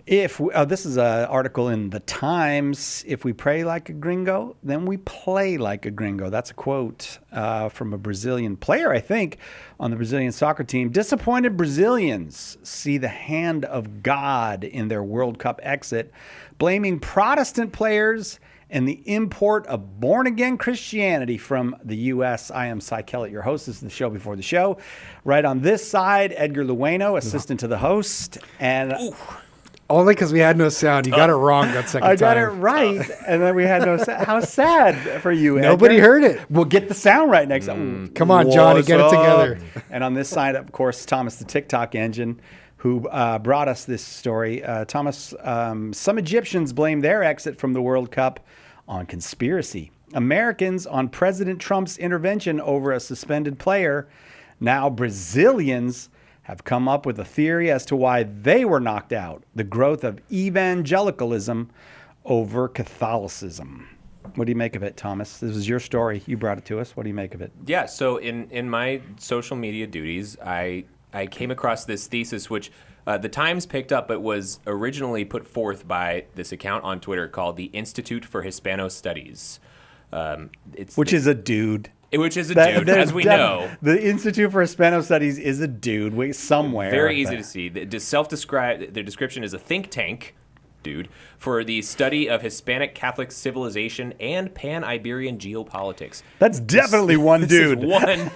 This is an article in the Times. If we pray like a gringo, then we play like a gringo. That's a quote from a Brazilian player, I think, on the Brazilian soccer team. Disappointed Brazilians see the hand of God in their World Cup exit, blaming Protestant players and the import of born-again Christianity from the U.S. I am Cy Kellett, your host. This is the show before the show. Right on this side, Edgar Lujano, assistant to the host. And only because we had no sound. You got it wrong that second time. I got it right, and then we had no sound. How sad for you, Edgar. Nobody heard it. We'll get the sound right next time. Come on, Johnny, get it together. And on this side, of course, Thomas the TikTok engine, who brought us this story. Thomas, some Egyptians blame their exit from the World Cup on conspiracy. Americans on President Trump's intervention over a suspended player. Now Brazilians have come up with a theory as to why they were knocked out. The growth of evangelicalism over Catholicism. What do you make of it, Thomas? This is your story. You brought it to us. What do you make of it? Yeah, so in my social media duties, I came across this thesis, which the Times picked up, but was originally put forth by this account on Twitter called the Institute for Hispano Studies. Which is a dude. Which is a dude, as we know. The Institute for Hispano Studies is a dude somewhere. Very easy to see. Their description is a think tank, dude, for the study of Hispanic Catholic civilization and Pan-Iberian geopolitics. That's definitely one dude. One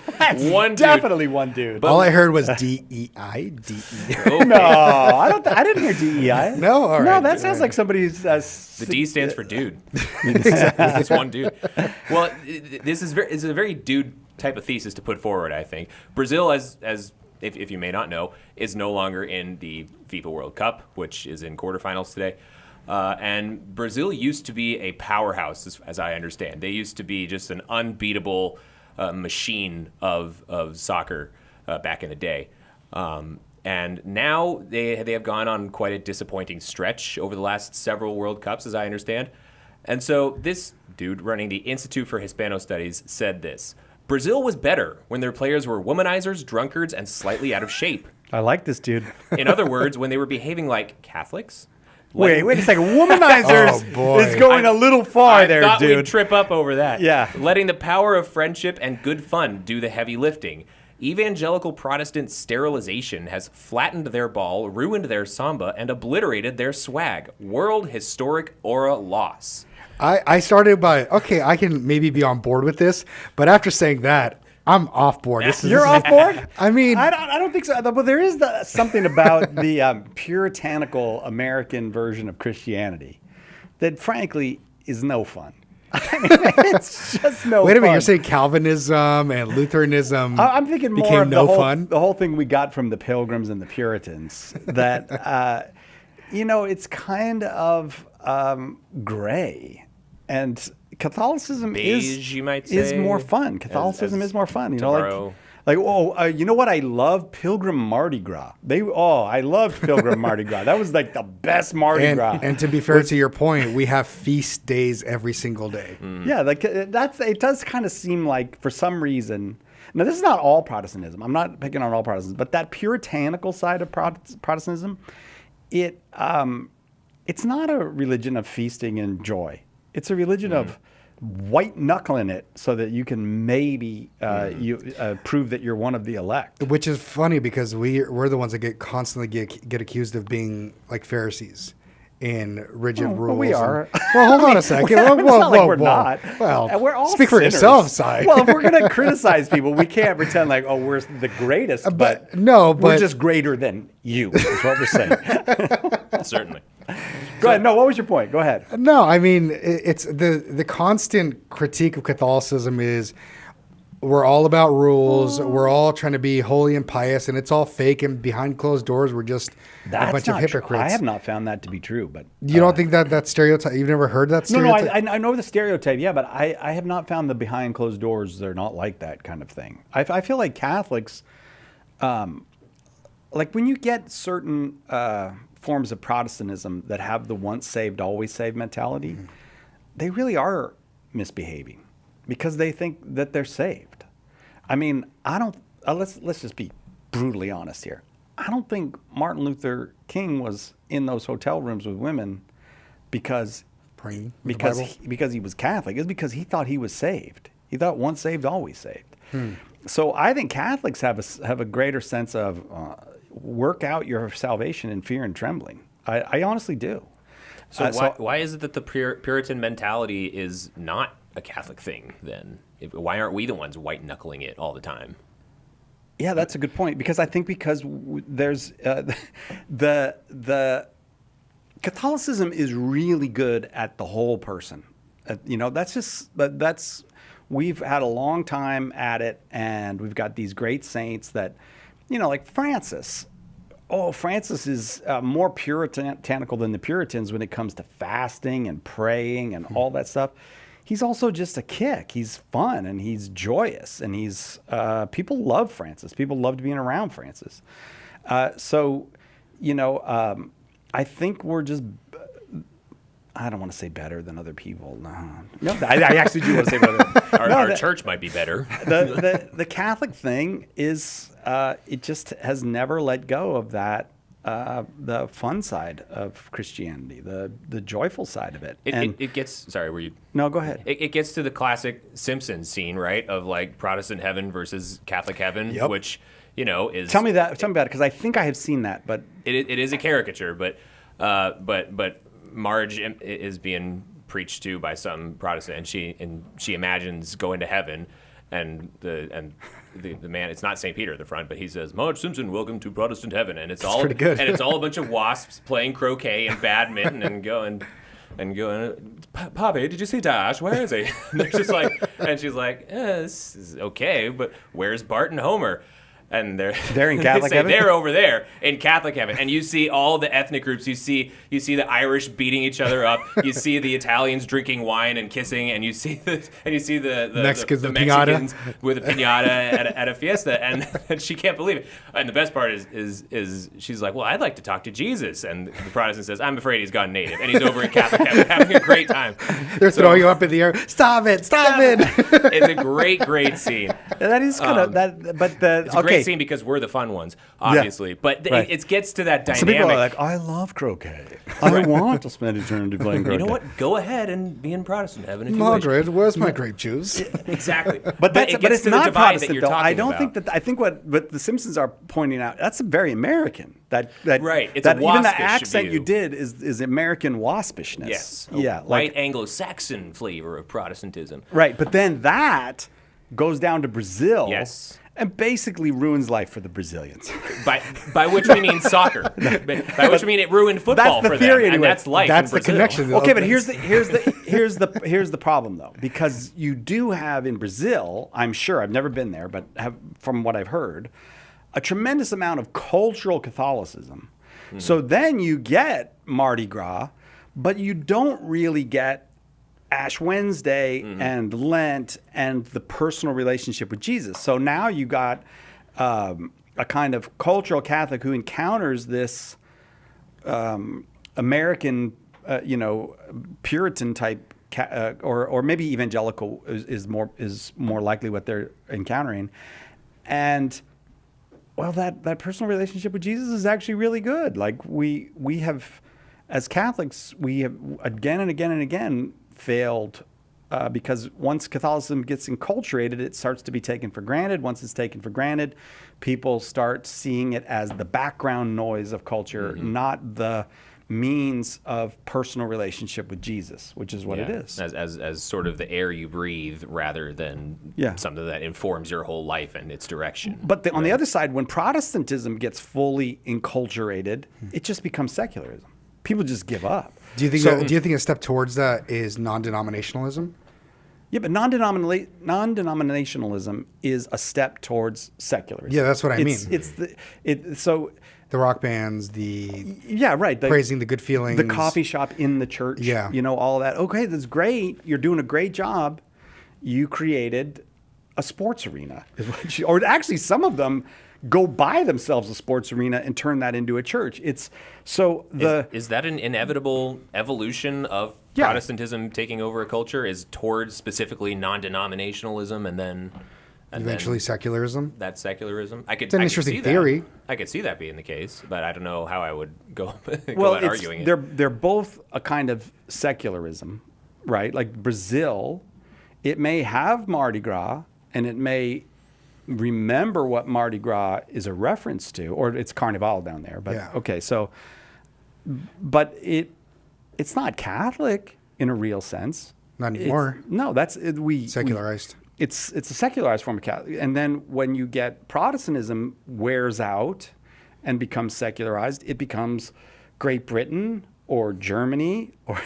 definitely one dude. All I heard was DEI. Okay. No, I didn't hear DEI. No, all right. No, that sounds like somebody's. The D stands for dude. It's one dude. Well, this is a very dude type of thesis to put forward, I think. Brazil, if you may not know, is no longer in the FIFA World Cup, which is in quarterfinals today. And Brazil used to be a powerhouse, as I understand. They used to be just an unbeatable machine of soccer back in the day. And now they have gone on quite a disappointing stretch over the last several World Cups, as I understand. And so this dude running the Institute for Hispano Studies said this: Brazil was better when their players were womanizers, drunkards, and slightly out of shape. I like this dude. In other words, when they were behaving like Catholics. Wait a second. Womanizers is going a little far there, dude. I thought we'd trip up over that. Yeah. Letting the power of friendship and good fun do the heavy lifting. Evangelical Protestant sterilization has flattened their ball, ruined their samba, and obliterated their swag. World historic aura loss. I started by, okay, I can maybe be on board with this, but after saying that, I'm off board. You're off board? I mean, I don't think so. But there is something about the puritanical American version of Christianity that, frankly, is no fun. I mean, it's just no fun. Wait a minute, you're saying Calvinism and Lutheranism I'm thinking more became of the whole thing we got from the Pilgrims and the Puritans, that, it's kind of gray. And Catholicism Beige, you might say, is more fun. Catholicism is more fun. You know know, what I love? Pilgrim Mardi Gras. I loved Pilgrim Mardi Gras. That was like the best Mardi Gras. And to be fair to your point, we have feast days every single day. Mm. Yeah, like it does kind of seem like for some reason. Now, this is not all Protestantism. I'm not picking on all Protestants, but that puritanical side of Protestantism, it's not a religion of feasting and joy. It's a religion of white knuckling it so that you can maybe prove that you're one of the elect. Which is funny because we're the ones that constantly get accused of being like Pharisees in rigid rules. Well, we are. Hold on a second. We're not. Well, we're all speak for sinners. yourself, Si. Well, if we're going to criticize people, we can't pretend like, we're the greatest. But we're just greater than you, is what we're saying. Certainly. Go ahead. No, what was your point? Go ahead. No, I mean, it's the constant critique of Catholicism is we're all about rules. We're all trying to be holy and pious, and it's all fake. And behind closed doors, we're just a bunch of hypocrites. I have not found that to be true. But you don't think that stereotype? You've never heard that stereotype? No, I know the stereotype. Yeah, but I have not found the behind closed doors. They're not like that kind of thing. I feel like Catholics, like when you get certain forms of Protestantism that have the once saved, always saved mentality, they really are misbehaving because they think that they're saved. I mean, I don't. Let's just be brutally honest here. I don't think Martin Luther King was in those hotel rooms with women because Praying with the Bible? because he was Catholic. It's because he thought he was saved. He thought once saved, always saved. So I think Catholics have a greater sense of work out your salvation in fear and trembling. I honestly do. So why is it that the Puritan mentality is not a Catholic thing then? Why aren't we the ones white knuckling it all the time? Yeah, that's a good point. Because I think there's the Catholicism is really good at the whole person. We've had a long time at it, and we've got these great saints that, like Francis. Oh, Francis is more puritanical than the Puritans when it comes to fasting and praying and all that stuff. He's also just a kick. He's fun and he's joyous, and people love Francis. People loved being around Francis. I think we're just, I don't want to say better than other people. No, I actually do want to say better. Our church might be better. The Catholic thing is, it just has never let go of that, the fun side of Christianity, the joyful side of it. It gets, sorry, were you? No, go ahead. It gets to the classic Simpsons scene, right? Of like Protestant heaven versus Catholic heaven, Yep. which, is. Tell me about it, because I think I have seen that, but It is a caricature, but Marge is being preached to by some Protestant, and she imagines going to heaven, and the man, it's not St. Peter at the front, but he says, "Marge Simpson, welcome to Protestant heaven," and it's all pretty good. and it's all a bunch of wasps playing croquet and badminton and going. Poppy, did you see Dash? Where is he? And they're just like, and she's like, this is okay, but where's Bart and Homer? And they're in Catholic heaven? They're over there in Catholic heaven, and you see all the ethnic groups. You see the Irish beating each other up. You see the Italians drinking wine and kissing, and you see the Mexicans the with piñata. Mexicans with a piñata at a fiesta, and she can't believe it. And the best part is she's like, well, I'd like to talk to Jesus, and the Protestant says, I'm afraid he's gone native, and he's over in Catholic heaven having a great time. They're throwing you up in the air. Stop it! It's a great scene. that is kind of that. But It's a great scene because we're the fun ones, obviously. But Right. it gets to that dynamic. Some people are like, I love croquet. I want to spend eternity playing croquet. You know what? Go ahead and be in Protestant heaven if you wish. Margaret, where's my grape juice? Exactly. But it gets it's to the not divide Protestant, that you're though. talking I don't about. think that. I think what the Simpsons are pointing out, that's very American. That Right. It's that a even the waspish accent view. you did is American waspishness. Yes. Yeah. White Anglo-Saxon flavor of Protestantism. Right. But then that goes down to Brazil. Yes. And basically ruins life for the Brazilians. By which we mean soccer. By which we mean it ruined football That's the for theory them. anyway. And that's life That's in the Brazil. connection. Okay, but here's the problem though, because you do have in Brazil, I'm sure, I've never been there, but from what I've heard, a tremendous amount of cultural Catholicism. So then you get Mardi Gras, but you don't really get Ash Wednesday and Lent and the personal relationship with Jesus. So now you got a kind of cultural Catholic who encounters this American, Puritan type, or maybe evangelical is more likely what they're encountering, and well, that personal relationship with Jesus is actually really good. Like we have, as Catholics, we have again and again and again failed because once Catholicism gets enculturated, it starts to be taken for granted. Once it's taken for granted, people start seeing it as the background noise of culture, not the means of personal relationship with Jesus, which is what it is. As sort of the air you breathe rather than something that informs your whole life and its direction. But on the other side, when Protestantism gets fully enculturated, it just becomes secularism. People just give up. Do you think a step towards that is non-denominationalism? Yeah, but non-denominationalism is a step towards secularism. Yeah, that's what I mean. So the rock bands, praising the good feelings, the coffee shop in the church. Yeah, all that. Okay, that's great. You're doing a great job. You created a sports arena, or actually some of them go buy themselves a sports arena and turn that into a church. Is that an inevitable evolution of Protestantism taking over a culture? Is towards specifically non-denominationalism and then And Eventually then secularism. that's secularism. It's an interesting see theory. That. I could see that being the case, but I don't know how I would go, Well, about arguing it. they're both a kind of secularism, right? Like Brazil, it may have Mardi Gras and it may remember what Mardi Gras is a reference to, or it's Carnival down there. But Yeah. okay, so, but it's not Catholic in a real sense. Not anymore. No, we Secularized. It's a secularized form of Catholic. And then when you get Protestantism wears out and becomes secularized, it becomes Great Britain or Germany or,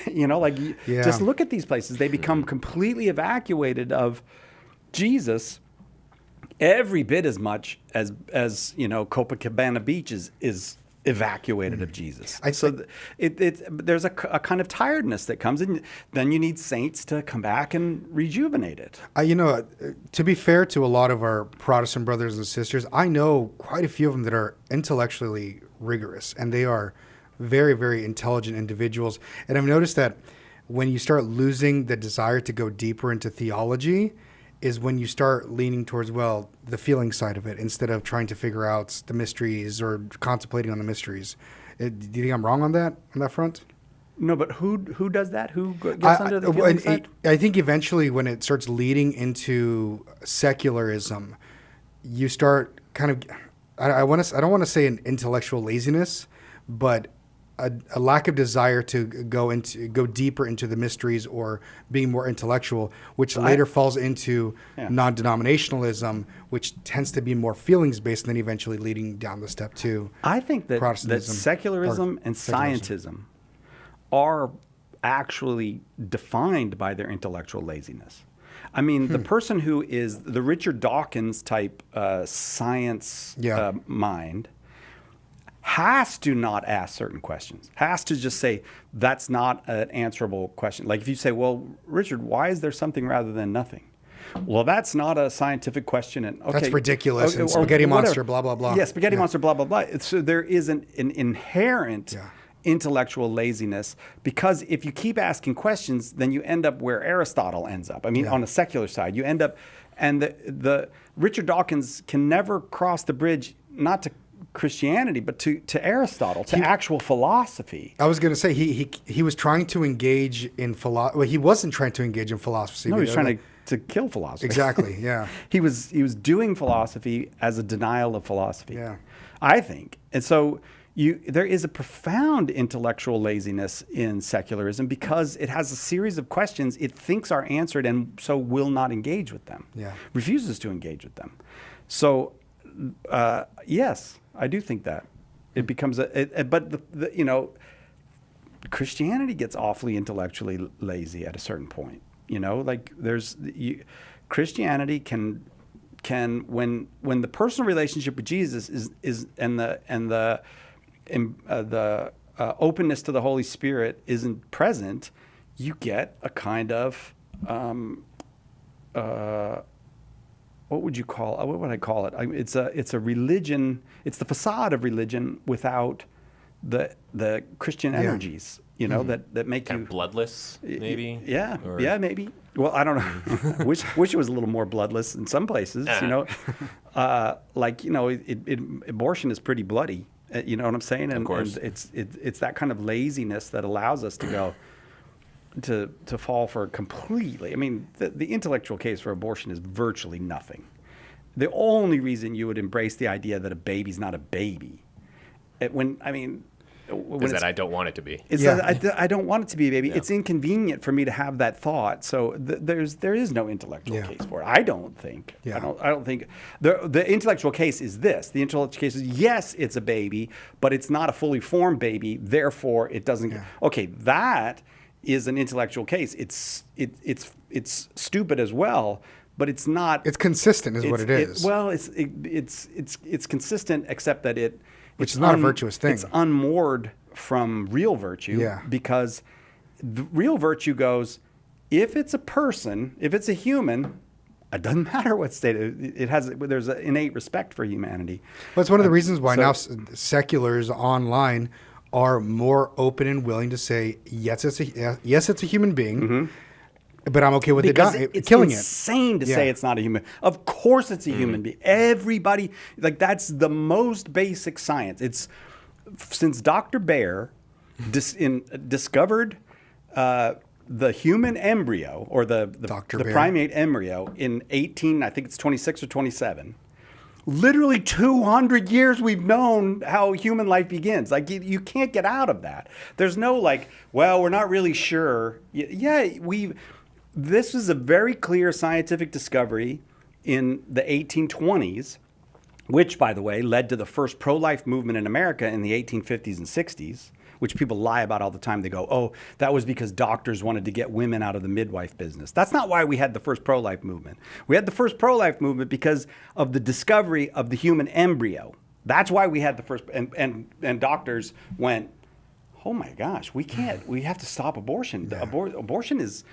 just look at these places. They become completely evacuated of Jesus every bit as much as Copacabana Beach is evacuated of Jesus. There's a kind of tiredness that comes in. Then you need saints to come back and rejuvenate it. To be fair to a lot of our Protestant brothers and sisters, I know quite a few of them that are intellectually rigorous, and they are very, very intelligent individuals. And I've noticed that when you start losing the desire to go deeper into theology is when you start leaning towards, the feeling side of it instead of trying to figure out the mysteries or contemplating on the mysteries. Do you think I'm wrong on that front? No, but who does that? Who gets under the feeling side? I think eventually when it starts leading into secularism, you start kind of, I don't want to say an intellectual laziness, but a lack of desire to go deeper into the mysteries or being more intellectual, which later falls into non-denominationalism, which tends to be more feelings based, and then eventually leading down the step to I think that Protestantism secularism and scientism are actually defined by their intellectual laziness. I mean, the person who is the Richard Dawkins type science mind has to not ask certain questions, has to just say, that's not an answerable question. Like if you say, well, Richard, why is there something rather than nothing? Well, that's not a scientific question. And that's ridiculous. And spaghetti monster, blah, blah, blah. Yeah, spaghetti monster, blah, blah, blah. So there is an inherent intellectual laziness, because if you keep asking questions, then you end up where Aristotle ends up. I mean, on the secular side, you end up, and the Richard Dawkins can never cross the bridge, not to Christianity, but to Aristotle, to actual philosophy. I was going to say he was trying to engage in philosophy. Well, he wasn't trying to engage in philosophy. No, he was trying to kill philosophy. Exactly. Yeah. he was doing philosophy as a denial of philosophy. Yeah. I think, and so there is a profound intellectual laziness in secularism because it has a series of questions it thinks are answered and so will not engage with them. Yeah. Refuses to engage with them. So, yes. I do think that it becomes but Christianity gets awfully intellectually lazy at a certain point. Like Christianity can when the personal relationship with Jesus is and the openness to the Holy Spirit isn't present, you get a kind of what would I call it? It's a religion. It's the facade of religion without the Christian energies. That make kind you of bloodless, maybe. Yeah, maybe. Well, I don't know. wish it was a little more bloodless in some places. Abortion is pretty bloody. You know what I'm saying? And, of course. And it's that kind of laziness that allows us to go. To fall for completely. I mean, the intellectual case for abortion is virtually nothing. The only reason you would embrace the idea that a baby's not a baby, is that I don't want it to be. That I don't want it to be a baby. Yeah. It's inconvenient for me to have that thought. So there is no intellectual case for it. I don't think. Yeah. I don't think the intellectual case is this. The intellectual case is yes, it's a baby, but it's not a fully formed baby. Therefore, it doesn't. Yeah. Okay, that is an intellectual case. It's stupid as well, but it's not. It's consistent, is what it is. It's consistent, except that which is not a virtuous thing. It's unmoored from real virtue, because the real virtue goes, if it's a person, if it's a human, it doesn't matter what state it has. There's an innate respect for humanity. Well, it's one of the reasons why now seculars online are more open and willing to say, yes, it's a human being. Mm-hmm. But I'm okay with because it killing it. It's insane to say Yeah. it's not a human. Of course it's a human being. Everybody, like, that's the most basic science. It's since Dr. Baer discovered the human embryo, or the Dr. Baer. primate embryo in I think it's 26 or 27. Literally 200 years we've known how human life begins. Like, you can't get out of that. There's no like, well, we're not really sure. This is a very clear scientific discovery in the 1820s, which, by the way, led to the first pro-life movement in America in the 1850s and 60s, which people lie about all the time. They go, oh, that was because doctors wanted to get women out of the midwife business. That's not why we had the first pro-life movement. We had the first pro-life movement because of the discovery of the human embryo. That's why we had the first, and doctors went, oh my gosh, we have to stop abortion. Yeah. Abortion is,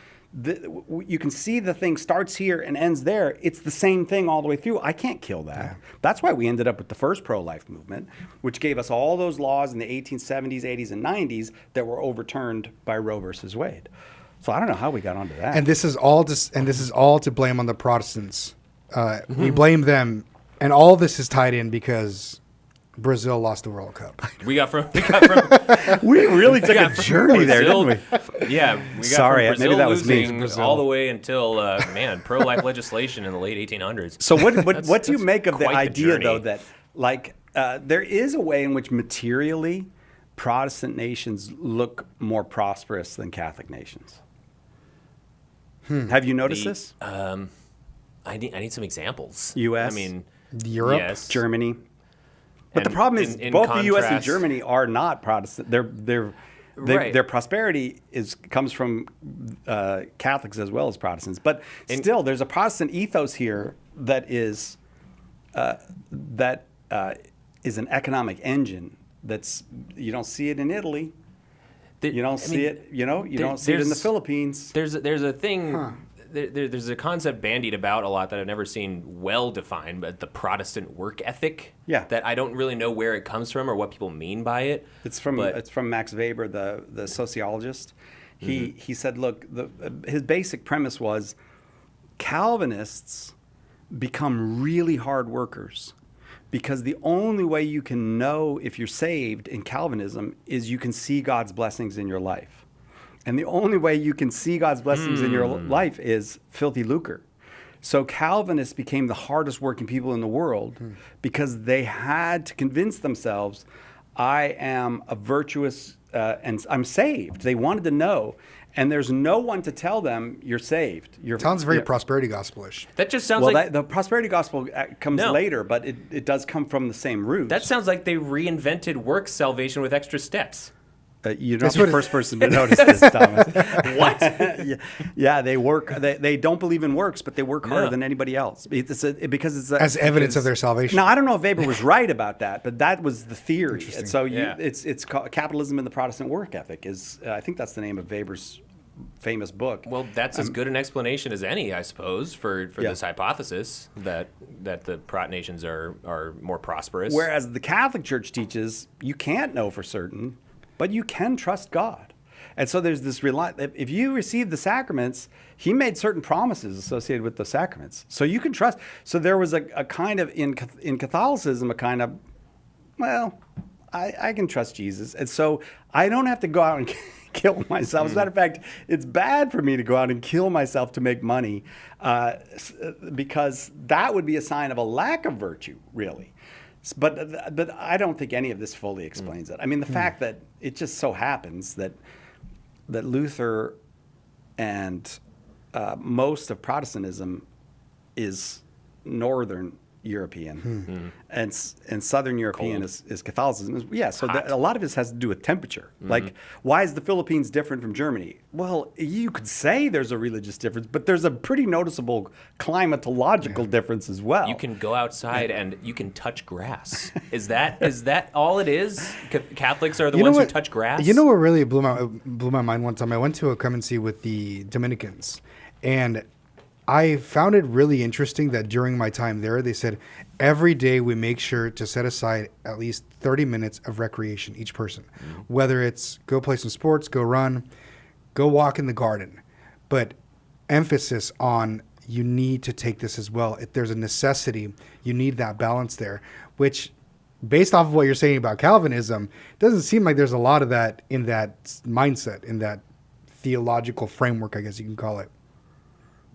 you can see the thing starts here and ends there. It's the same thing all the way through. I can't kill that. Yeah. That's why we ended up with the first pro-life movement, which gave us all those laws in the 1870s, 80s, and 90s that were overturned by Roe versus Wade. So I don't know how we got onto that. And this is all to blame on the Protestants. We blame them, and all this is tied in because Brazil lost the World Cup. We really took a journey there, didn't we? Yeah, we got Sorry, from Brazil maybe that was me. losing all the way until pro-life legislation in the late 1800s. So what do you make of the quite the idea, journey. though, that like there is a way in which materially Protestant nations look more prosperous than Catholic nations? Have you noticed this? I need some examples. U.S.? I mean, Europe? yes. Germany. But the And problem is in both the U.S. and contrast- Germany are not Protestant. Right. Their prosperity comes from Catholics as well as Protestants. But still, there's a Protestant ethos here that is an economic engine. You don't see it in Italy. You don't see it. You don't see it in the Philippines. There's a thing. There's a concept bandied about a lot that I've never seen well defined, but the Protestant work ethic. Yeah. That I don't really know where it comes from or what people mean by it. It's from Max Weber, the sociologist. He said, look, his basic premise was Calvinists become really hard workers because the only way you can know if you're saved in Calvinism is you can see God's blessings in your life. And the only way you can see God's blessings in your life is filthy lucre. So Calvinists became the hardest working people in the world because they had to convince themselves, I am a virtuous and I'm saved. They wanted to know. And there's no one to tell them you're saved. Sounds very prosperity gospel-ish. That just sounds like the prosperity gospel comes later, but it does come from the same root. that sounds like they reinvented work salvation with extra steps. You're not the first person to notice this, Thomas. What? Yeah, they work. They don't believe in works, but they work harder than anybody else. Because it's As evidence of their salvation. Now, I don't know if Weber was right about that, but that was the theory. And so Yeah. it's called capitalism and the Protestant work ethic. I think that's the name of Weber's famous book. Well, that's as good an explanation as any, I suppose, for this hypothesis that the Prot nations are more prosperous. Whereas the Catholic Church teaches you can't know for certain, but you can trust God. And so there's this if you receive the sacraments, he made certain promises associated with the sacraments. So you can trust. So there was a kind of, in Catholicism, a kind of, well, I can trust Jesus. And so I don't have to go out and kill myself. As a matter of fact, it's bad for me to go out and kill myself to make money because that would be a sign of a lack of virtue, really. But I don't think any of this fully explains it. I mean, the fact that it just so happens that Luther and most of Protestantism is Northern European, and Southern European is Catholicism. Yeah, so a lot of this has to do with temperature. Like, why is the Philippines different from Germany? Well, you could say there's a religious difference, but there's a pretty noticeable climatological difference as well. You can go outside and you can touch grass. Is that all it is? Catholics are the ones who touch grass? You know what really blew my mind one time? I went to a come-and-see with the Dominicans, and I found it really interesting that during my time there, they said every day we make sure to set aside at least 30 minutes of recreation, each person. Whether it's go play some sports, go run, go walk in the garden. But emphasis on you need to take this as well. If there's a necessity, you need that balance there, which based off of what you're saying about Calvinism, it doesn't seem like there's a lot of that in that mindset, in that theological framework, I guess you can call it.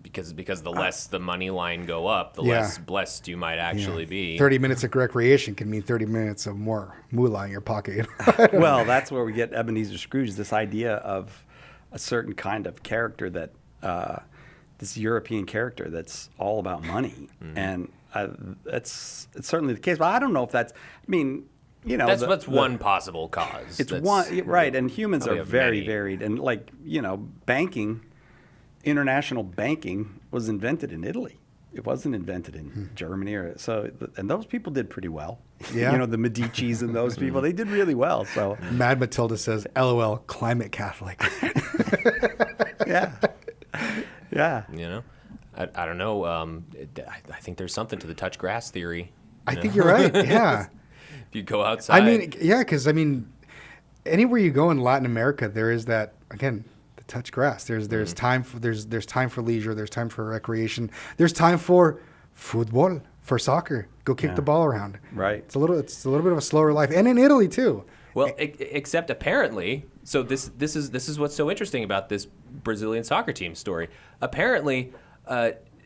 Because the less the money line go up, the less blessed you might actually be. 30 minutes of recreation can mean 30 minutes of more moolah in your pocket. Well, that's where we get Ebenezer Scrooge, this idea of a certain kind of character that, this European character that's all about money. And it's certainly the case. But I don't know if that's, I mean, you know. That's one possible cause. It's one, right. And humans are very varied. And like, you know, banking, international banking was invented in Italy. It wasn't invented in Germany and those people did pretty well. Yeah. You know, the Medicis and those people, they did really well. So Mad Matilda says, LOL, climate Catholic. yeah. Yeah. You know, I don't know. I think there's something to the touch grass theory. I think you're right. Yeah. If you go outside. I mean, yeah, because I mean, anywhere you go in Latin America, there is that, again, the touch grass. There's time for there's time for leisure. There's time for recreation. There's time for football, for soccer. Go kick the ball around. Right. It's a little bit of a slower life, and in Italy too. Well, except apparently, so this is what's so interesting about this Brazilian soccer team story. Apparently,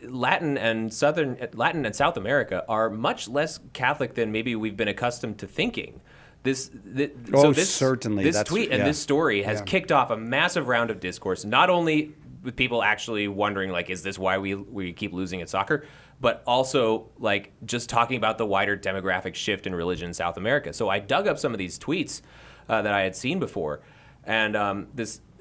Latin and South America are much less Catholic than maybe we've been accustomed to thinking. Certainly. This tweet and this story has kicked off a massive round of discourse, not only with people actually wondering, like, is this why we keep losing at soccer, but also, like, just talking about the wider demographic shift in religion in South America. So I dug up some of these tweets that I had seen before, and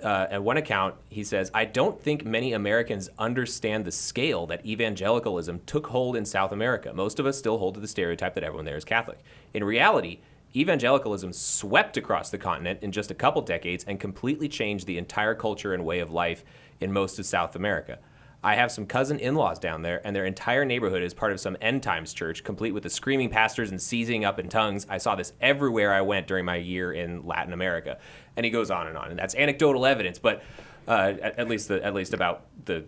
at one account, he says, I don't think many Americans understand the scale that evangelicalism took hold in South America. Most of us still hold to the stereotype that everyone there is Catholic. In reality, evangelicalism swept across the continent in just a couple decades and completely changed the entire culture and way of life in most of South America. I have some cousin in-laws down there, and their entire neighborhood is part of some end times church, complete with the screaming pastors and seizing up in tongues. I saw this everywhere I went during my year in Latin America. And he goes on, and that's anecdotal evidence, but at least about the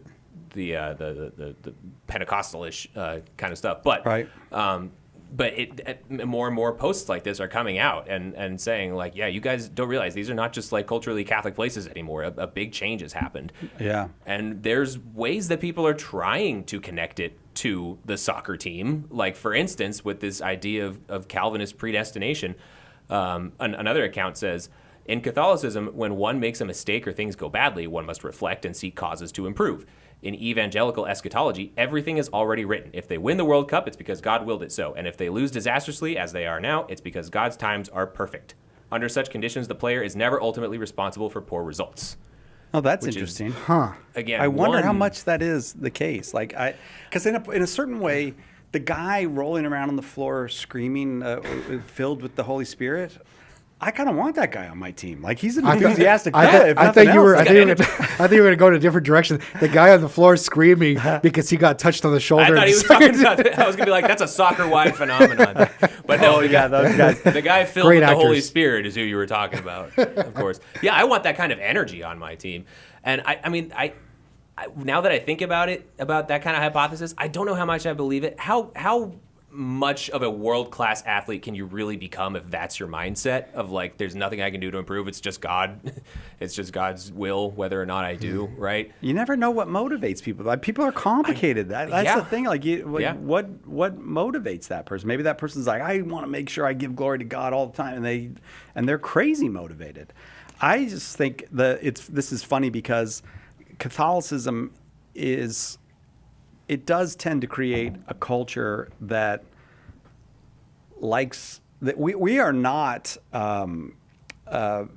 Pentecostal-ish kind of stuff. But right. But more and more posts like this are coming out and saying, like, yeah, you guys don't realize these are not just like culturally Catholic places anymore. A big change has happened. Yeah. And there's ways that people are trying to connect it to the soccer team. Like, for instance, with this idea of Calvinist predestination, another account says, in Catholicism, when one makes a mistake or things go badly, one must reflect and seek causes to improve. In evangelical eschatology, everything is already written. If they win the World Cup, it's because God willed it so. And if they lose disastrously, as they are now, it's because God's times are perfect. Under such conditions, the player is never ultimately responsible for poor results. Oh, that's interesting. Again, I wonder how much that is the case. Like, because in a certain way, the guy rolling around on the floor screaming, filled with the Holy Spirit, I kind of want that guy on my team. Like, he's an enthusiastic guy. I think you were going to go in a different direction. The guy on the floor screaming because he got touched on the shoulder. I thought he was talking about. I was going to be like, that's a soccer-wide phenomenon. But no, those guys. The guy filled with the Holy Spirit is who you were talking about, of course. Yeah, I want that kind of energy on my team. And I mean, now that I think about it, about that kind of hypothesis, I don't know how much I believe it. How much of a world-class athlete can you really become if that's your mindset of, like, there's nothing I can do to improve, it's just God, it's just God's will whether or not I do, right? You never know what motivates people. Like, people are complicated. That's the thing. Like, what motivates that person? Maybe that person's like, I want to make sure I give glory to God all the time, and they're crazy motivated. I just think this is funny because Catholicism it does tend to create a culture that likes that we are not as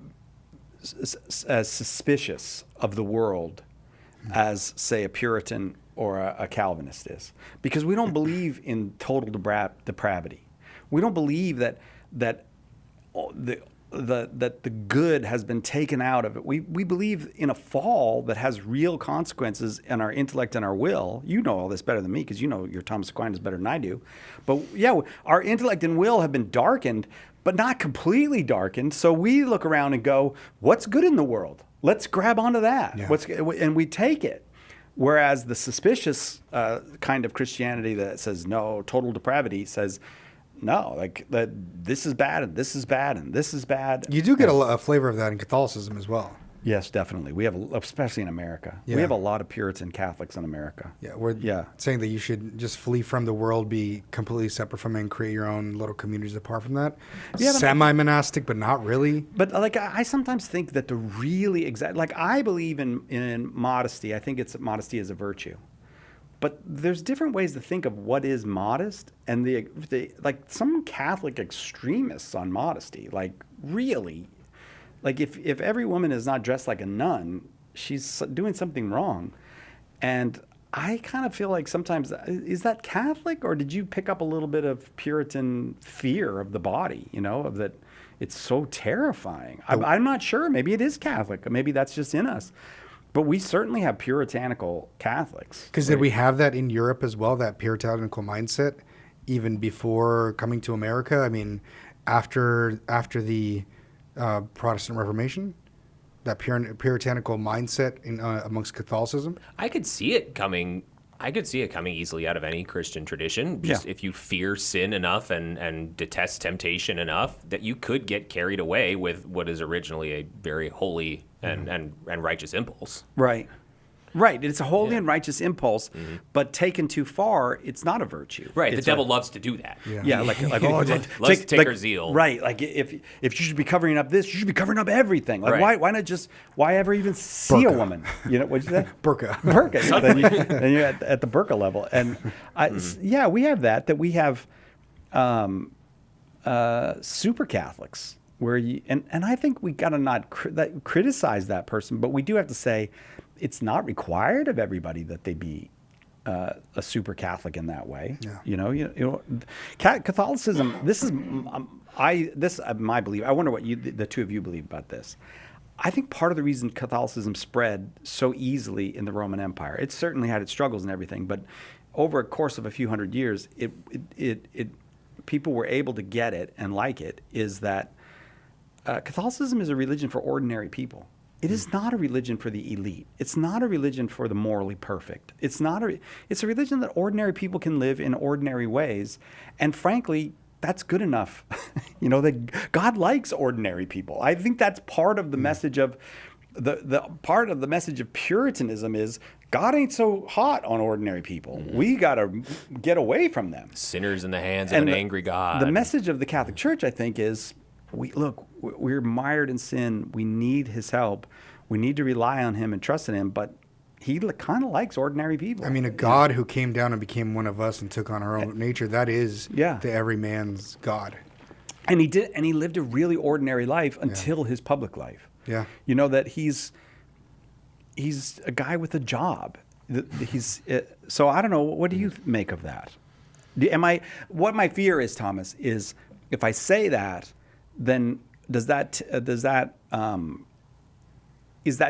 suspicious of the world as, say, a Puritan or a Calvinist is, because we don't believe in total depravity. We don't believe that the good has been taken out of it. We believe in a fall that has real consequences in our intellect and our will. You know all this better than me because you know your Thomas Aquinas better than I do. But yeah, our intellect and will have been darkened, but not completely darkened. So we look around and go, what's good in the world? Let's grab onto that. Yeah. And we take it. Whereas the suspicious kind of Christianity that says no, total depravity says no, like that this is bad and this is bad and this is bad. You do get a flavor of that in Catholicism as well. Yes, definitely. We have, especially in America, Yeah. we have a lot of Puritan Catholics in America. Yeah, we're saying that you should just flee from the world, be completely separate from it, and create your own little communities apart from that. Yeah, Semi-monastic, but not really. But like I sometimes think that the really exact, like I believe in modesty. I think modesty is a virtue. But there's different ways to think of what is modest, and the like some Catholic extremists on modesty, like really. Like if every woman is not dressed like a nun, she's doing something wrong. And I kind of feel like sometimes, is that Catholic, or did you pick up a little bit of Puritan fear of the body, of that it's so terrifying? I'm not sure. Maybe it is Catholic. Maybe that's just in us. But we certainly have puritanical Catholics. Because did we have that in Europe as well, that puritanical mindset, even before coming to America? I mean, after the Protestant Reformation, that puritanical mindset in amongst Catholicism. I could see it coming easily out of any Christian tradition. Just if you fear sin enough and detest temptation enough, that you could get carried away with what is originally a very holy and righteous impulse. Right. Right. It's a holy and righteous impulse, but taken too far, it's not a virtue. Right. It's the devil loves to do that. Yeah, like let's take our zeal. Right. Like if you should be covering up this, you should be covering up everything. Like Right. why ever even see a woman? What'd you say? Burqa. Burqa. then you're at the burqa level. And we have that we have super Catholics where and I think we got to not criticize that person, but we do have to say it's not required of everybody that they be a super Catholic in that way. Yeah. Catholicism. This is my belief. I wonder what the two of you believe about this. I think part of the reason Catholicism spread so easily in the Roman Empire, it certainly had its struggles and everything, but over a course of a few hundred years, it people were able to get it and like it. Is that Catholicism is a religion for ordinary people. It is not a religion for the elite. It's not a religion for the morally perfect. It's a religion that ordinary people can live in ordinary ways. And frankly, that's good enough. That God likes ordinary people. I think that's part of the message of the part of the message of Puritanism is God ain't so hot on ordinary people. We got to get away from them. Sinners in the hands of an angry God. The message of the Catholic Church, I think, is we're mired in sin. We need his help. We need to rely on him and trust in him, but he kind of likes ordinary people. I mean, a God who came down and became one of us and took on our own nature, that is the every man's God. And he did, and he lived a really ordinary life until his public life. Yeah. That he's a guy with a job. So I don't know, what do you make of that? What my fear is, Thomas, is if I say that, then is that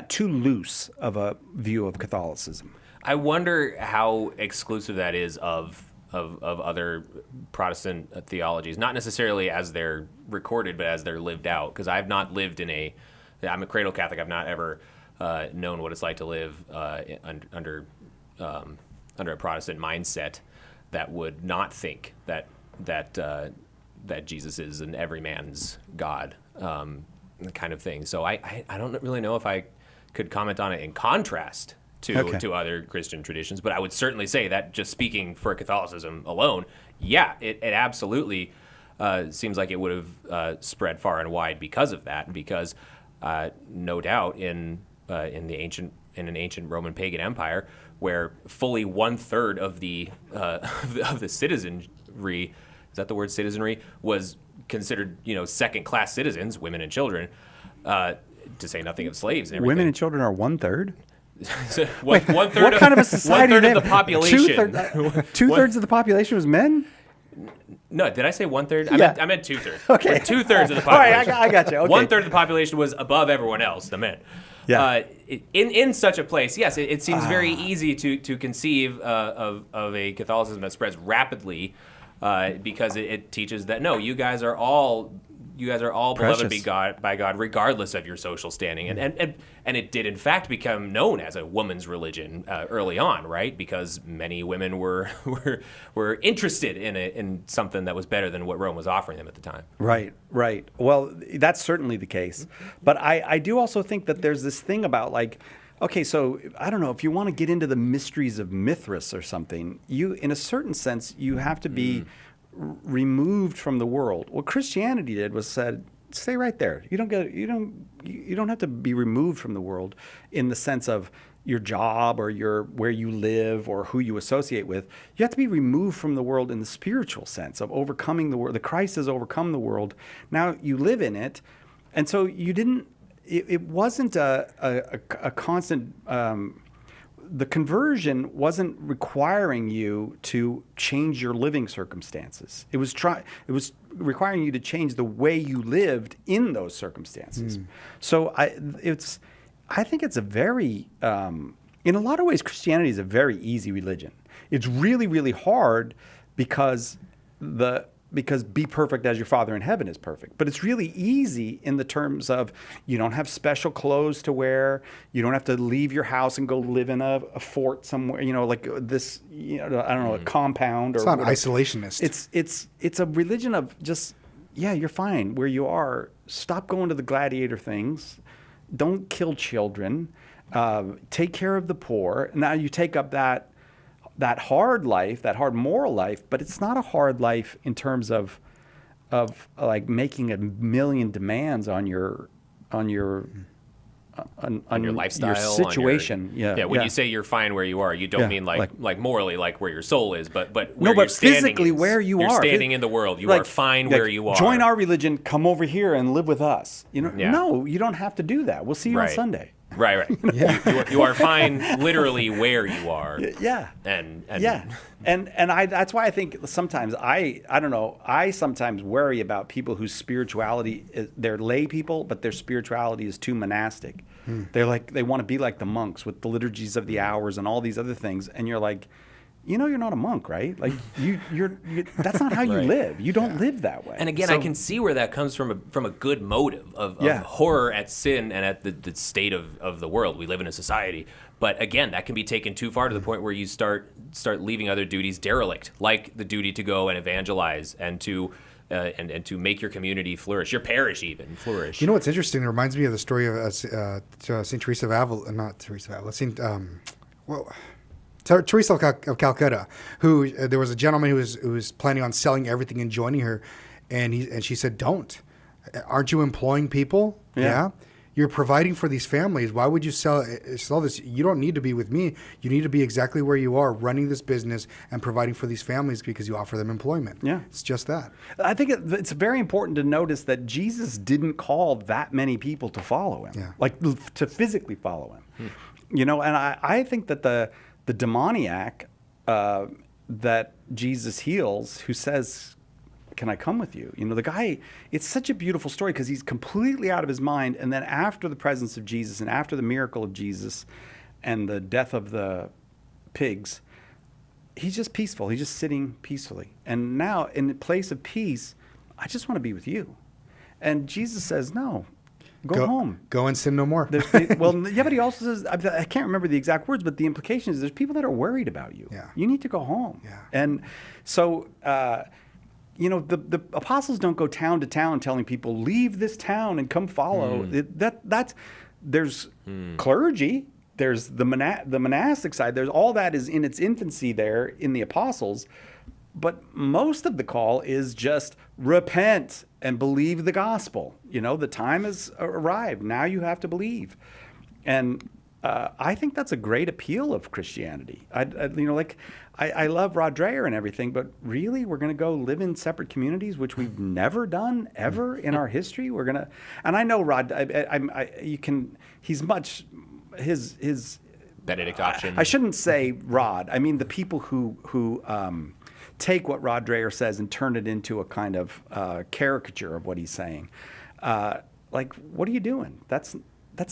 too loose of a view of Catholicism? I wonder how exclusive that is of other Protestant theologies, not necessarily as they're recorded, but as they're lived out. Because I've not lived I'm a cradle Catholic. I've not ever known what it's like to live under a Protestant mindset that would not think that Jesus is an every man's God, kind of thing. So I don't really know if I could comment on it in contrast to other Christian traditions, but I would certainly say that just speaking for Catholicism alone, it absolutely seems like it would have spread far and wide because of that, because no doubt in an ancient Roman pagan empire where fully 1/3 of the citizenry, is that the word citizenry, was considered second-class citizens, women and children, to say nothing of slaves and everything. Women and children are 1/3? So one-third what kind of a society? 1/3 of the population. 2/3 of the population was men? No, did I say 1/3? I meant 2/3. Okay. 2/3 of the population. All right, I got you. Okay. 1/3 of the population was above everyone else, the men. Yeah. In such a place, yes, it seems very easy to conceive of a Catholicism that spreads rapidly because it teaches that, no, you guys are all you guys are all Precious. beloved by God, regardless of your social standing. And it did in fact become known as a woman's religion early on, right? Because many women were interested in something that was better than what Rome was offering them at the time. Right. Well, that's certainly the case. But I do also think that there's this thing about like, okay, so I don't know, if you want to get into the mysteries of Mithras or something, you, in a certain sense, you have to be removed from the world. What Christianity did was said, stay right there. You don't have to be removed from the world in the sense of your job or where you live or who you associate with. You have to be removed from the world in the spiritual sense of overcoming the world. The Christ has overcome the world. Now you live in it. And so you didn't, it wasn't a constant, the conversion wasn't requiring you to change your living circumstances. It was requiring you to change the way you lived in those circumstances. So I think it's a very, in a lot of ways, Christianity is a very easy religion. It's really, really hard because be perfect as your Father in heaven is perfect. But it's really easy in the terms of you don't have special clothes to wear. You don't have to leave your house and go live in a fort somewhere, like this, I don't know, a compound. It's not isolationist. It's a religion of just, you're fine where you are. Stop going to the gladiator things. Don't kill children. Take care of the poor. Now you take up that hard life, that hard moral life, but it's not a hard life in terms of like making a million demands on your lifestyle, your situation. When you say you're fine where you are, you don't mean like morally, like where your soul is, but where no, you're but standing physically is. where you you're are. Standing in the world, you like, are fine where you are. Join our religion. Come over here and live with us. Yeah. No, you don't have to do that. We'll see you on Sunday. Right. You are fine literally where you are. Yeah. And that's why I think sometimes I don't know, I sometimes worry about people whose spirituality they're lay people, but their spirituality is too monastic. They're like, they want to be like the monks with the liturgies of the hours and all these other things, and you're like, you're not a monk, right? Like you're that's not how you live. You don't live that way. And again, I can see where that comes from a good motive of horror at sin and at the state of the world. We live in a society. But again, that can be taken too far to the point where you start leaving other duties derelict, like the duty to go and evangelize and to make your community flourish, your parish even flourish. You know what's interesting? It reminds me of the story of St. Teresa of Avila, not Teresa of Avila, Teresa of Calcutta, who there was a gentleman who was planning on selling everything and joining her, and she said, "Don't. Aren't you employing people? Yeah. You're providing for these families. Why would you sell this? You don't need to be with me. You need to be exactly where you are, running this business and providing for these families because you offer them employment. Yeah, it's just that. I think it's very important to notice that Jesus didn't call that many people to follow him, like to physically follow him. And I think that the demoniac that Jesus heals, who says, "Can I come with you?" The guy, it's such a beautiful story because he's completely out of his mind. And then after the presence of Jesus and after the miracle of Jesus and the death of the pigs, he's just peaceful. He's just sitting peacefully. And now in the place of peace, I just want to be with you. And Jesus says, no. Go home. Go and sin no more. But he also says, I can't remember the exact words, but the implication is there's people that are worried about you. Yeah. You need to go home. Yeah. And so, the apostles don't go town to town telling people, leave this town and come follow. There's clergy, there's the monastic side, there's all that is in its infancy there in the apostles. But most of the call is just repent and believe the gospel. The time has arrived. Now you have to believe. And I think that's a great appeal of Christianity. I love Rod Dreher and everything, but really we're going to go live in separate communities, which we've never done ever in our history. We're going to, and I know Rod, he's much, his Benedict option. I shouldn't say Rod. I mean the people who take what Rod Dreher says and turn it into a kind of caricature of what he's saying. What are you doing? That's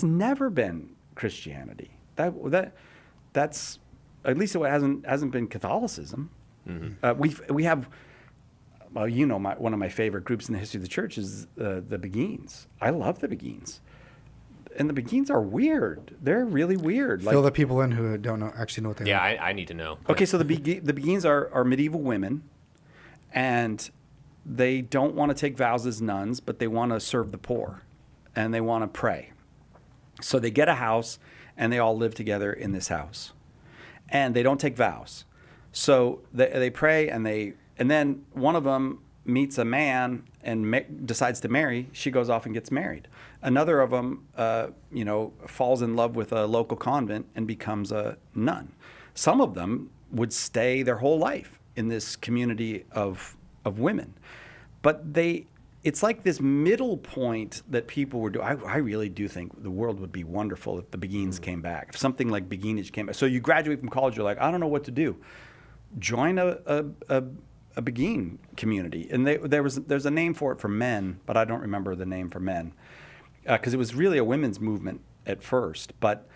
never been Christianity. That's at least it hasn't been Catholicism. Mm-hmm. We have well, one of my favorite groups in the history of the church is the Beguines. I love the Beguines. And the Beguines are weird. They're really weird. Fill the people in who don't actually know what they are. I need to know. Okay, so the Beguines are medieval women, and they don't want to take vows as nuns, but they want to serve the poor, and they want to pray. So they get a house, and they all live together in this house, and they don't take vows. So they pray, and then one of them meets a man and decides to marry. She goes off and gets married. Another of them, falls in love with a local convent and becomes a nun. Some of them would stay their whole life in this community of women. But it's like this middle point that people were doing. I really do think the world would be wonderful if the Beguines came back, if something like Beguinage came back. So you graduate from college, you're like, I don't know what to do. Join a Beguine community. And there's a name for it for men, but I don't remember the name for men. Because it was really a women's movement at first. But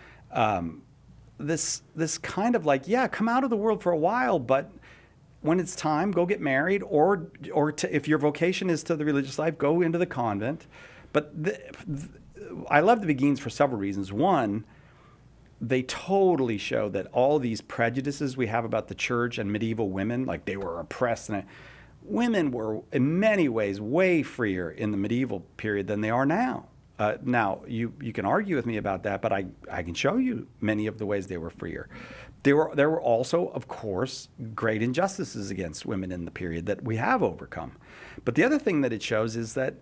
this kind of like, come out of the world for a while, but when it's time, go get married, or if your vocation is to the religious life, go into the convent. But I love the Beguines for several reasons. One, they totally show that all these prejudices we have about the church and medieval women, like they were oppressed, and women were in many ways way freer in the medieval period than they are now. Now, you can argue with me about that, but I can show you many of the ways they were freer. There were also, of course, great injustices against women in the period that we have overcome. But the other thing that it shows is that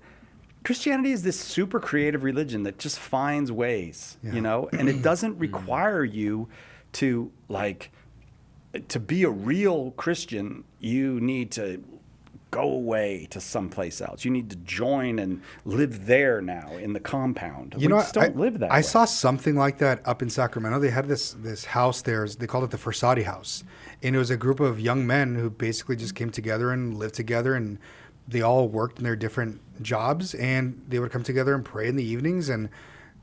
Christianity is this super creative religion that just finds ways, and it doesn't require you to be a real Christian. You need to go away to someplace else. You need to join and live there now in the compound. We just don't live that way. I saw something like that up in Sacramento. They had this house there. They called it the Forsati House. And it was a group of young men who basically just came together and lived together, and they all worked in their different jobs, and they would come together and pray in the evenings. And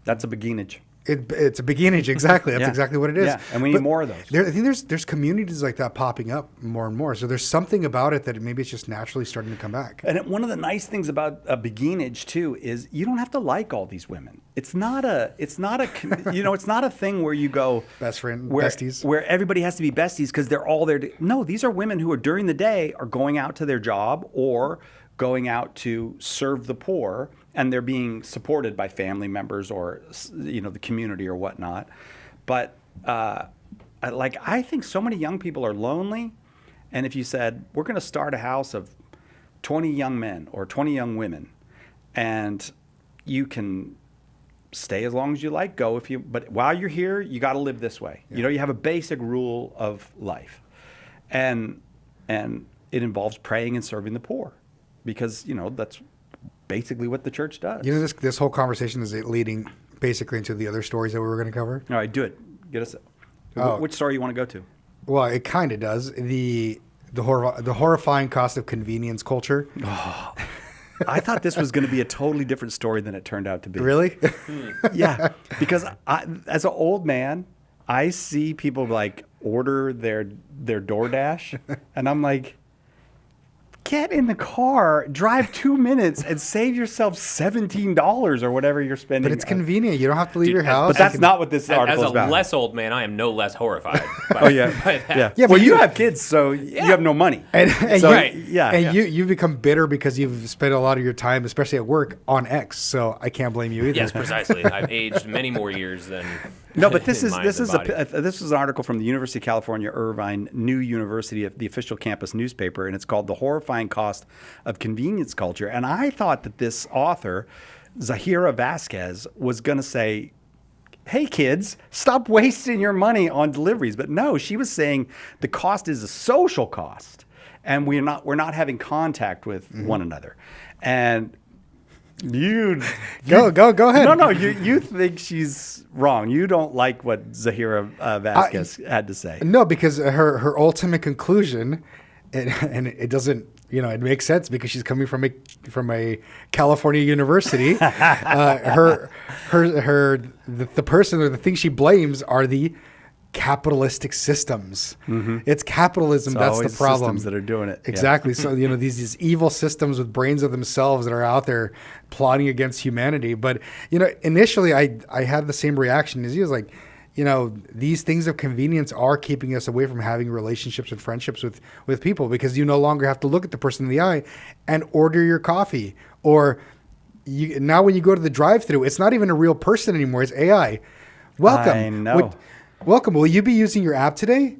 that's a Beguinage. It's a Beguinage, exactly. That's exactly what it is. Yeah, and we need more of those. I think there's communities like that popping up more and more. So there's something about it that maybe it's just naturally starting to come back. And one of the nice things about a Beguinage too is you don't have to like all these women. It's not a it's not a thing where you go best friend, besties, where everybody has to be besties because they're all there. No, these are women who are during the day are going out to their job or going out to serve the poor, and they're being supported by family members or the community or whatnot. But I think so many young people are lonely, and if you said we're going to start a house of 20 young men or 20 young women, and you can stay as long as you like, but while you're here, you got to live this way. Yeah. You have a basic rule of life, and it involves praying and serving the poor. Because, that's basically what the church does. This whole conversation is leading basically into the other stories that we were going to cover. All right, do it. Get us. Which story you want to go to? Well, it kind of does. The horrifying cost of convenience culture. Oh, I thought this was going to be a totally different story than it turned out to be. Really? Yeah, because as an old man, I see people order their DoorDash, and I'm like, get in the car, drive 2 minutes, and save yourself $17 or whatever you're spending. But it's convenient. You don't have to leave your house. But that's not what this article is about. As a less old man, I am no less horrified. Yeah. Well, you have kids, so you have no money. You've become bitter because you've spent a lot of your time, especially at work, on X. So I can't blame you either. Yes, precisely. I've aged many more years than. No, but this is an article from the University of California, Irvine New University, the official campus newspaper, and it's called "The Horrifying Cost of Convenience Culture." And I thought that this author, Zahira Vasquez, was going to say, "Hey kids, stop wasting your money on deliveries." But no, she was saying the cost is a social cost, and we're not having contact with one another, and. Go ahead. No, you think she's wrong. You don't like what Zahira Vasquez had to say. No, because her ultimate conclusion, and it doesn't, it makes sense because she's coming from a California university. The person or the thing she blames are the capitalistic systems. It's capitalism that's the always problem. systems that are doing it. Yeah. Exactly. So these evil systems with brains of themselves that are out there plotting against humanity. But initially I had the same reaction as you. I was like, these things of convenience are keeping us away from having relationships and friendships with people, because you no longer have to look at the person in the eye and order your coffee. Or now when you go to the drive-thru, it's not even a real person anymore. It's AI. Welcome. I know. Welcome. Will you be using your app today?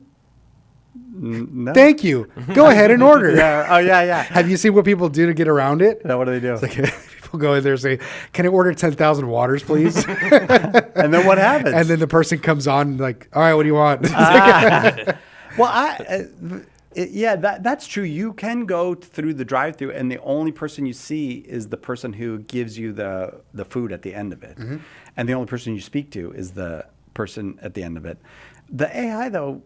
No. Thank you. Go ahead and order. Yeah. Oh, yeah. Have you seen what people do to get around it? Now, what do they do? It's like people go in there and say, "Can I order 10,000 waters, please?" And then what happens? And then the person comes on like, "All right, what do you want?" Well, that's true. You can go through the drive-thru, and the only person you see is the person who gives you the food at the end of it, and the only person you speak to is the person at the end of it. The AI, though,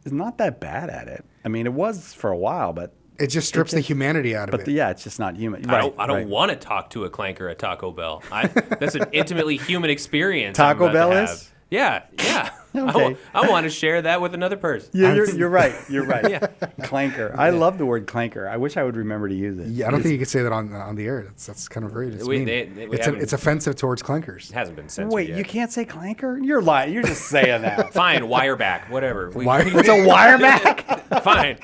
is not that bad at it. I mean, it was for a while, but it just strips the humanity out of it. Yeah, it's just not human. I don't want to talk to a clanker at Taco Bell. That's an intimately human experience. Taco Bell is? Yeah. Okay. I want to share that with another person. Yeah, you're right. You're right. Yeah. Clanker. I love the word clanker. I wish I would remember to use it. Yeah, I don't think you could say that on the air. That's kind of rude. It's mean. It's offensive towards clankers. It hasn't been censored Wait, yet. you can't say clanker? You're lying. You're just saying that. Fine, wireback, whatever. It's a wireback? Fine.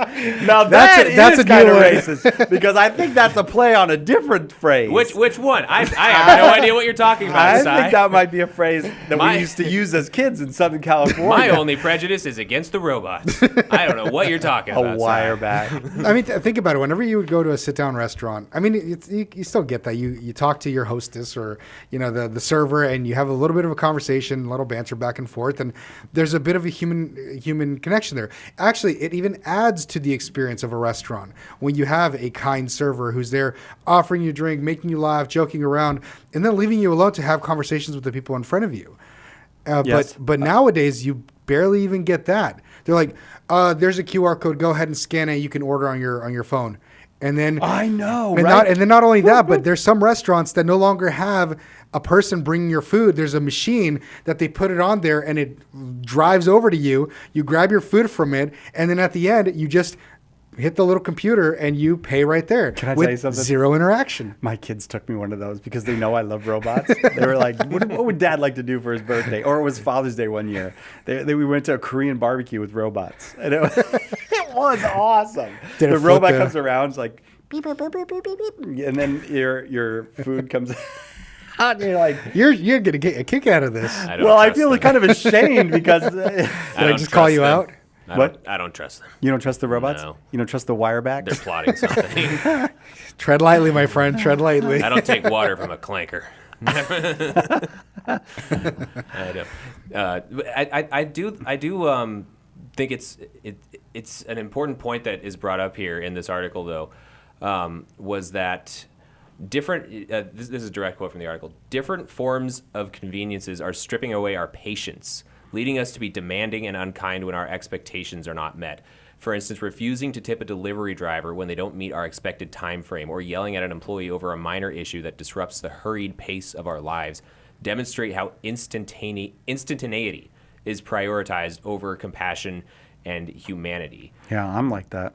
Now that's a kind of racist, because I think that's a play on a different phrase. Which one? I have no idea what you're talking about. I Si. think that might be a phrase that we used to use as kids in Southern California. My only prejudice is against the robots. I don't know what you're talking about. A wireback. I mean, think about it. Whenever you would go to a sit-down restaurant, I mean, you still get that. You talk to your hostess or the server, and you have a little bit of a conversation, a little banter back and forth, and there's a bit of a human connection there. Actually, it even adds to the experience of a restaurant when you have a kind server who's there offering you a drink, making you laugh, joking around, and then leaving you alone to have conversations with the people in front of you. Yes. But nowadays you barely even get that. They're like, there's a QR code. Go ahead and scan it. You can order on your phone. And then I know, and right? And then not only that, but there's some restaurants that no longer have a person bringing your food. There's a machine that they put it on there, and it drives over to you. You grab your food from it, and then at the end, you just hit the little computer and you pay right there. Can I with tell you something? Zero interaction. My kids took me one of those because they know I love robots. They were like, what would Dad like to do for his birthday? Or it was Father's Day one year. We went to a Korean barbecue with robots. And it was awesome. The robot comes around, it's like, beep, beep, beep, beep, beep, beep. And then your food comes out. And you're like, you're going to get a kick out of this. I feel kind of ashamed because... Did I just call you out? I don't trust them. You don't trust the robots? No. You don't trust the wireback? They're plotting something. Tread lightly, my friend. Tread lightly. I don't take water from a clanker. I do think it's an important point that is brought up here in this article, though, was that different. This is a direct quote from the article. Different forms of conveniences are stripping away our patience, leading us to be demanding and unkind when our expectations are not met. For instance, refusing to tip a delivery driver when they don't meet our expected time frame, or yelling at an employee over a minor issue that disrupts the hurried pace of our lives, demonstrate how instantaneity is prioritized over compassion and humanity. Yeah, I'm like that.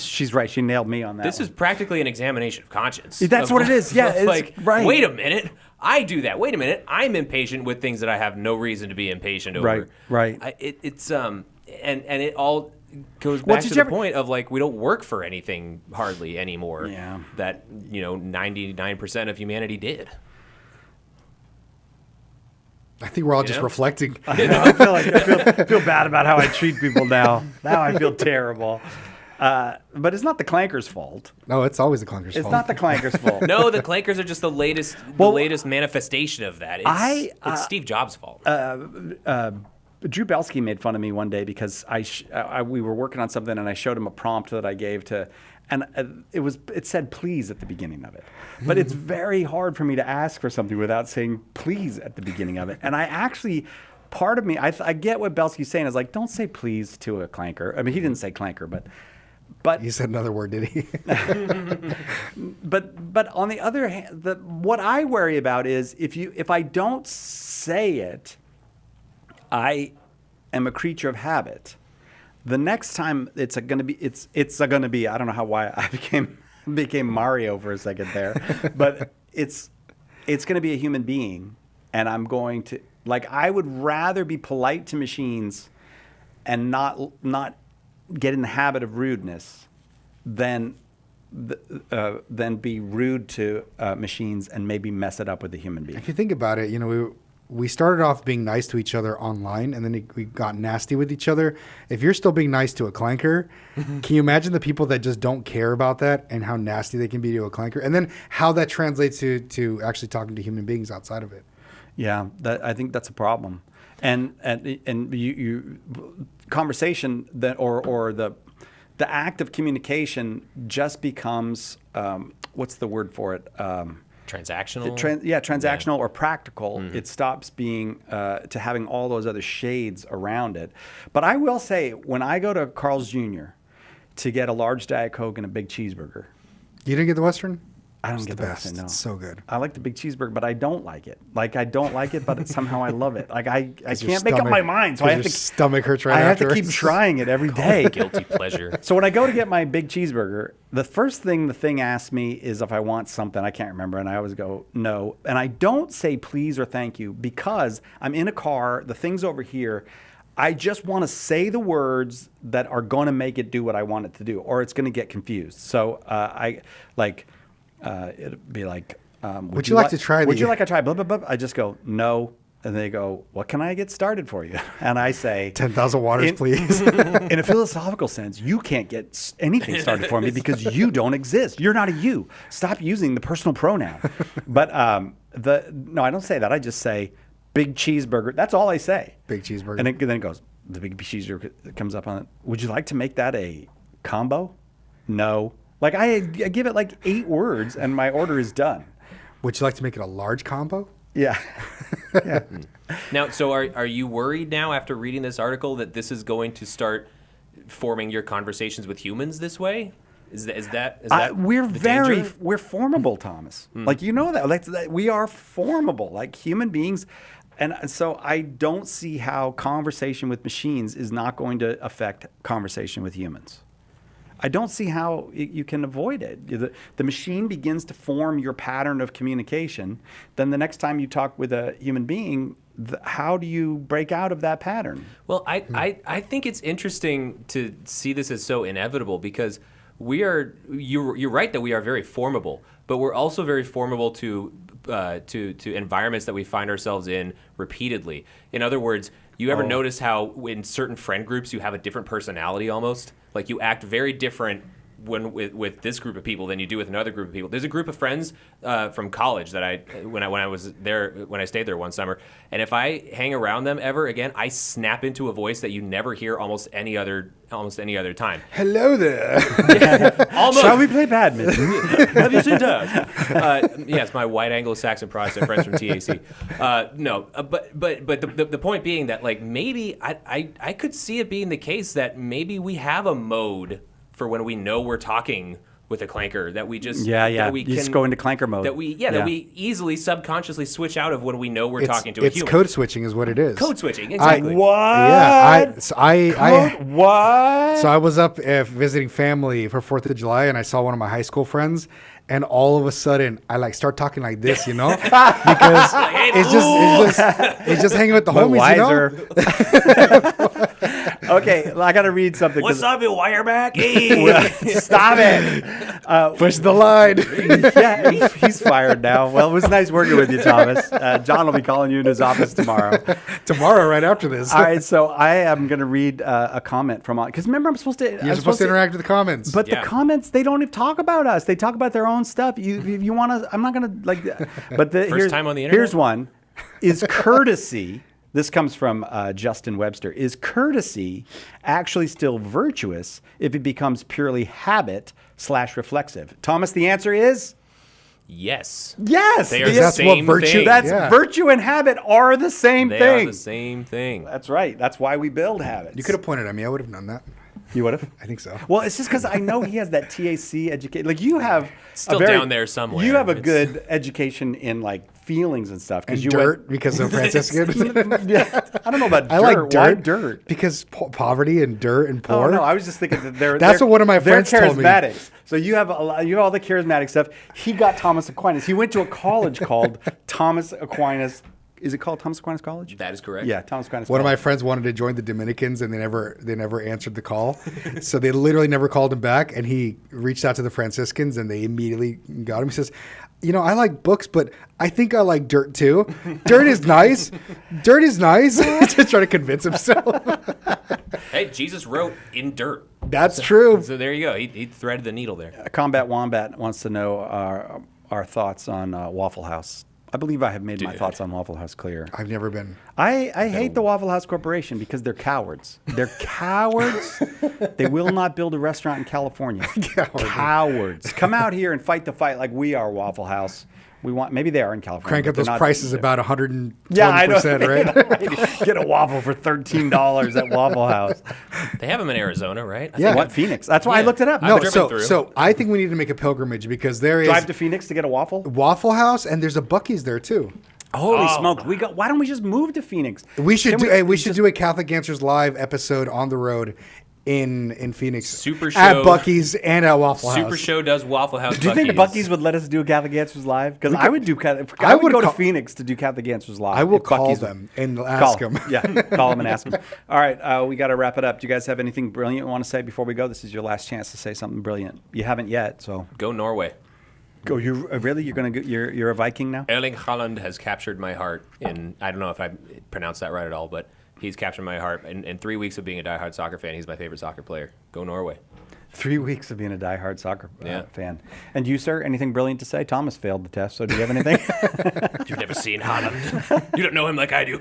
She's right. She nailed me on that. This is practically an examination of conscience. That's what it is. Yeah, it's like, right. Wait a minute. I do that. Wait a minute. I'm impatient with things that I have no reason to be impatient over. Right. And it all goes back to the point of, like, we don't work for anything hardly anymore. Yeah. That 99% of humanity did. I think we're all just reflecting. I feel bad about how I treat people now. Now I feel terrible. But it's not the clanker's fault. No, it's always the clanker's fault. It's not the clanker's fault. No, the clankers are just the latest manifestation of that. It's Steve Jobs' fault. Drew Belsky made fun of me one day because we were working on something and I showed him a prompt that I gave to, and it said please at the beginning of it. But it's very hard for me to ask for something without saying please at the beginning of it. And I actually, part of me, I get what Belsky's saying is like, don't say please to a clanker. I mean, he didn't say clanker, but he said another word, did he? But on the other hand, what I worry about is if I don't say it, I am a creature of habit. The next time it's going to be I don't know why I became Mario for a second there, but it's going to be a human being, and I'm going to I would rather be polite to machines and not get in the habit of rudeness than be rude to machines and maybe mess it up with a human being. If you think about it, we started off being nice to each other online, and then we got nasty with each other. If you're still being nice to a clanker, can you imagine the people that just don't care about that and how nasty they can be to a clanker, and then how that translates to actually talking to human beings outside of it? Yeah, I think that's a problem, and you conversation that or the act of communication just becomes what's the word for it? Transactional? Transactional or practical. Mm-hmm. It stops being to having all those other shades around it. But I will say, when I go to Carl's Jr. to get a large Diet Coke and a big cheeseburger. You didn't get the Western? I don't get the best. Western, no. It's so good. I like the big cheeseburger, but I don't like it. I don't like it, but somehow I love it. I can't make up my mind, so I have to. Stomach hurts right I have afterwards. to keep trying it every day. Guilty pleasure. So when I go to get my big cheeseburger, the first thing the thing asks me is if I want something. I can't remember, and I always go no. And I don't say please or thank you because I'm in a car. The thing's over here. I just want to say the words that are going to make it do what I want it to do, or it's going to get confused. So it'd be like, would you like to try? Would you like to try? Blah, blah, blah. I just go, no. And they go, what can I get started for you? And I say, 10,000 waters, please. In a philosophical sense, you can't get anything started for me because you don't exist. You're not a you. Stop using the personal pronoun. But no, I don't say that. I just say, big cheeseburger. That's all I say. Big cheeseburger. And then it goes, the big cheeseburger comes up on it. Would you like to make that a combo? No. I give it 8 words and my order is done. Would you like to make it a large combo? Yeah. Yeah. Now, so are you worried now after reading this article that this is going to start forming your conversations with humans this way? Is that we're formable, Thomas. You know that. We are formable, like human beings. And so I don't see how conversation with machines is not going to affect conversation with humans. I don't see how you can avoid it. The machine begins to form your pattern of communication. Then the next time you talk with a human being, how do you break out of that pattern? Well, I think it's interesting to see this as so inevitable because you're right that we are very formable, but we're also very formable to environments that we find ourselves in repeatedly. In other words, you ever notice how in certain friend groups you have a different personality almost? Like you act very different when with this group of people than you do with another group of people. There's a group of friends from college that when I stayed there one summer, and if I hang around them ever again, I snap into a voice that you never hear almost any other time. Hello there. Yeah, almost. Shall we play badminton? Have you seen that? Yes, my white Anglo-Saxon Protestant friends from TAC. But the point being that maybe I could see it being the case that maybe we have a mode for when we know we're talking with a clanker that we just that we you just go into clanker mode that we easily subconsciously switch out of when we know we're talking to a human. It's code switching is what it is. Code switching, exactly. What? Yeah, what? So I was up visiting family for 4th of July, and I saw one of my high school friends, and all of a sudden I start talking like this, because it's just hanging with the homies, Okay, I got to read something. What's up, you wireback? Hey. Stop it. Push the line. Yeah, he's fired now. Well, it was nice working with you, Thomas. John will be calling you in his office tomorrow. Tomorrow, right after this. All right, so I am going to read a comment from, because remember You're supposed to interact with the comments. But the comments, they don't even talk about us. They talk about their own stuff. You want to, I'm not going to, but First time on the internet? Here's one. Is courtesy... This comes from Justin Webster. Is courtesy actually still virtuous if it becomes purely habit/reflexive? Thomas, the answer is yes. Yes. They are the same thing. Virtue and habit are the same thing. They are the same thing. That's right. That's why we build habits. You could have pointed at me. I would have known that. You would have? I think so. Well, it's just because I know he has that TAC education. You have still down there somewhere. You have a good education in feelings and stuff. And you dirt because of Franciscans. Yeah, I don't know about dirt. I like dirt. Why dirt? Because poverty and dirt and poor. Oh no, I was just thinking that That's what one of my friends told me. charismatics. So you have all the charismatic stuff. He got Thomas Aquinas. He went to a college called Thomas Aquinas. Is it called Thomas Aquinas College? That is correct. Yeah, Thomas Aquinas. One of my College. friends wanted to join the Dominicans, and they never answered the call. So they literally never called him back. And he reached out to the Franciscans, and they immediately got him. He says, I like books, but I think I like dirt too. Dirt is nice. Dirt is nice. Just trying to convince himself. Hey, Jesus wrote in dirt. That's true. So there you go. He threaded the needle there. Combat Wombat wants to know our thoughts on Waffle House. I believe I have made my thoughts on Waffle House clear. I've never been. I hate the Waffle House Corporation because they're cowards. They're cowards. They will not build a restaurant in California. Cowards. Come out here and fight the fight like we are, Waffle House. Maybe they are in California. Crank up those prices about 120%, right? Get a waffle for $13 at Waffle House. They have them in Arizona, right? Yeah. What, Phoenix? That's why I looked it up. No, driven through. so I think we need to make a pilgrimage because there is Drive to Phoenix to get a waffle? Waffle House and there's a Buc-ee's there too. Holy smokes. Why don't we just move to Phoenix? We should do a Catholic Answers Live episode on the road in Phoenix. Supershow. At Buc-ee's and at Waffle House. Supershow does Waffle House. Do you think the Buc-ee's would let us do Catholic Answers Live? Because I would go to Phoenix to do Catholic Answers Live. I will if call Buc-ee's them and ask them. Yeah, call them and ask them. All right, we got to wrap it up. Do you guys have anything brilliant you want to say before we go? This is your last chance to say something brilliant. You haven't yet, so Go Norway. go. You really? You're gonna go, you're a Viking now? Erling Haaland has captured my heart in, I don't know if I pronounced that right at all, but he's captured my heart. In 3 weeks of being a diehard soccer fan, he's my favorite soccer player. Go Norway. 3 weeks of being a diehard soccer Yeah. fan. And you, sir, anything brilliant to say? Thomas failed the test, so do you have anything? You've never seen Haaland. You don't know him like I do.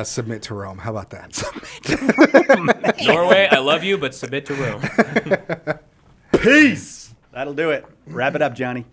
Submit to Rome. How about that? Norway, I love you, but submit to Rome. Peace. That'll do it. Wrap it up, Johnny.